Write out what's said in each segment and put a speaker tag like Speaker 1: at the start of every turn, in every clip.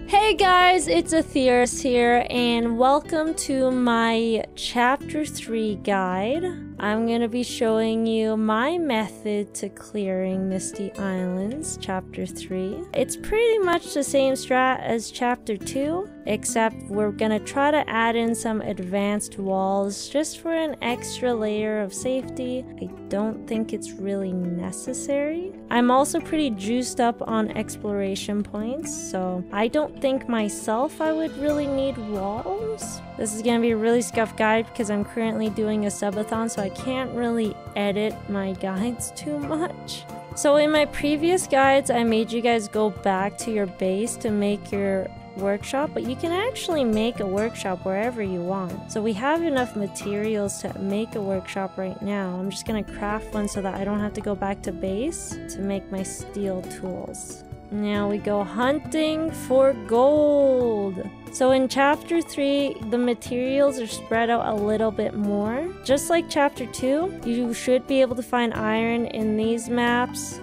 Speaker 1: Hey guys, it's Atheris here, and welcome to my Chapter 3 guide. I'm going to be showing you my method to clearing Misty Islands, Chapter 3. It's pretty much the same strat as Chapter 2, except we're going to try to add in some advanced walls just for an extra layer of safety. I don't think it's really necessary. I'm also pretty juiced up on exploration points, so I don't think myself I would really need walls. This is going to be a really scuffed guide because I'm currently doing a subathon, so I can't really edit my guides too much. So in my previous guides, I made you guys go back to your base to make your workshop, but you can actually make a workshop wherever you want. So we have enough materials to make a workshop right now. I'm just going to craft one so that I don't have to go back to base to make my steel tools. Now we go hunting for gold. So in Chapter 3, the materials are spread out a little bit more. Just like Chapter 2, you should be able to find iron in these maps,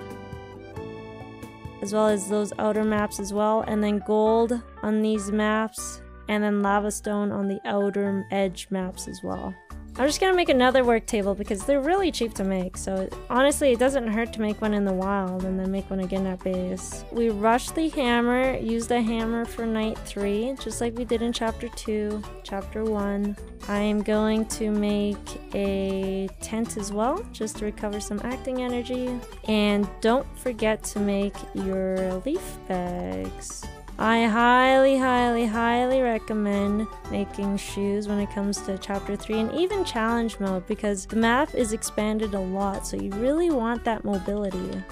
Speaker 1: as well as those outer maps as well, and then gold on these maps, and then lava stone on the outer edge maps as well. I'm just gonna make another work table because they're really cheap to make, so honestly it doesn't hurt to make one in the wild and then make one again at base. We rush the hammer, use the hammer for night 3, just like we did in Chapter 2, Chapter 1. I am going to make a tent as well, just to recover some acting energy. And don't forget to make your leaf bags. I highly recommend making shoes when it comes to Chapter 3 and even challenge mode, because the map is expanded a lot, so you really want that mobility.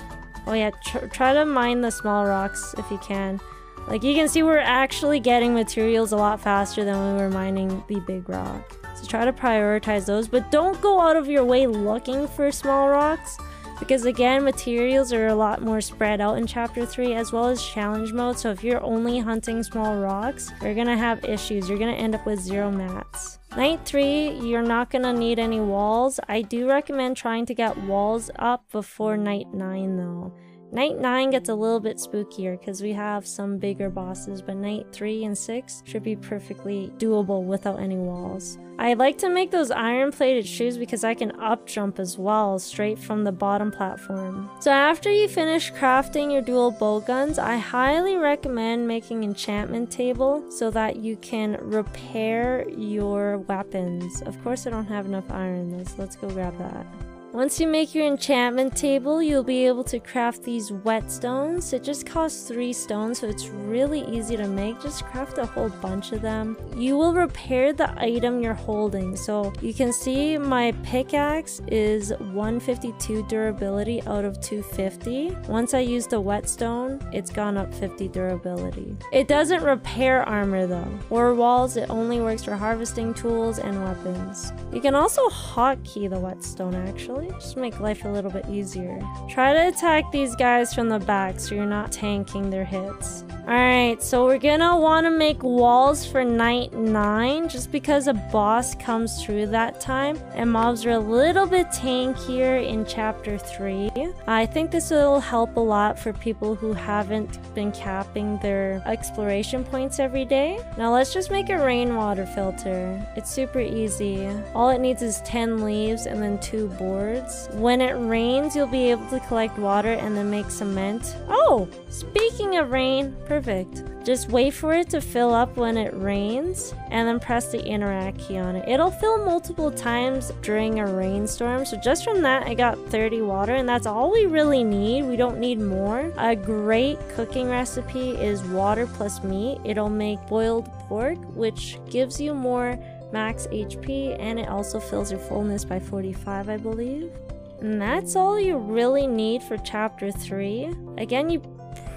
Speaker 1: Oh yeah, try to mine the small rocks if you can. Like you can see, we're actually getting materials a lot faster than we were mining the big rock. So try to prioritize those, but don't go out of your way looking for small rocks, because again, materials are a lot more spread out in Chapter 3 as well as challenge mode. So if you're only hunting small rocks, you're gonna have issues. You're gonna end up with 0 mats. Night 3, you're not gonna need any walls. I do recommend trying to get walls up before night 9 though. Night 9 gets a little bit spookier because we have some bigger bosses, but night 3 and 6 should be perfectly doable without any walls. I like to make those iron plated shoes because I can up jump as well, straight from the bottom platform. So after you finish crafting your dual bowguns, I highly recommend making an enchantment table so that you can repair your weapons. Of course I don't have enough iron though, so let's go grab that. Once you make your enchantment table, you'll be able to craft these whetstones. It just costs 3 stones, so it's really easy to make. Just craft a whole bunch of them. You will repair the item you're holding. So you can see my pickaxe is 152 durability out of 250. Once I use the whetstone, it's gone up 50 durability. It doesn't repair armor though, or walls. It only works for harvesting tools and weapons. You can also hotkey the whetstone actually. Just make life a little bit easier. Try to attack these guys from the back so you're not tanking their hits. Alright, so we're gonna want to make walls for night 9 just because a boss comes through that time and mobs are a little bit tankier in Chapter 3. I think this will help a lot for people who haven't been capping their exploration points every day. Now let's just make a rainwater filter. It's super easy. All it needs is 10 leaves and then 2 boards. When it rains, you'll be able to collect water and then make cement. Oh, speaking of rain, perfect. Just wait for it to fill up when it rains and then press the interact key on it. It'll fill multiple times during a rainstorm. So just from that, I got 30 water, and that's all we really need. We don't need more. A great cooking recipe is water plus meat. It'll make boiled pork, which gives you more max HP, and it also fills your fullness by 45, I believe. And that's all you really need for Chapter 3. Again, you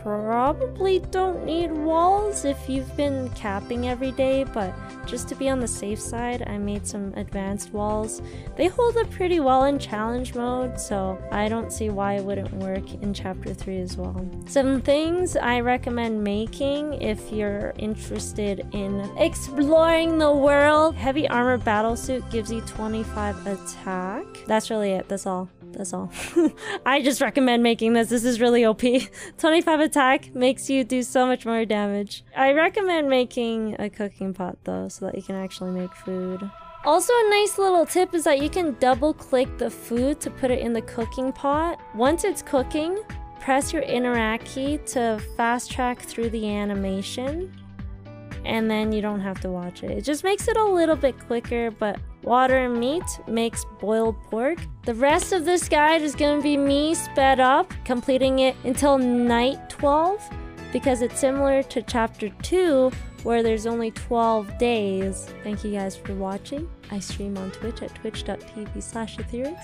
Speaker 1: probably don't need walls if you've been capping every day, but just to be on the safe side, I made some advanced walls. They hold up pretty well in challenge mode, so I don't see why it wouldn't work in Chapter 3 as well. Some things I recommend making if you're interested in exploring the world. Heavy armor battlesuit gives you 25 attack. That's really it, that's all. That's all. I just recommend making this. This is really OP. 25 attack makes you do so much more damage. I recommend making a cooking pot though, so that you can actually make food. Also, a nice little tip is that you can double click the food to put it in the cooking pot. Once it's cooking, press your interact key to fast track through the animation. And then you don't have to watch it. It just makes it a little bit quicker, but water and meat makes boiled pork. The rest of this guide is gonna be me sped up, completing it until night 12, because it's similar to chapter 2, where there's only 12 days. Thank you guys for watching. I stream on Twitch at twitch.tv/Aetherix.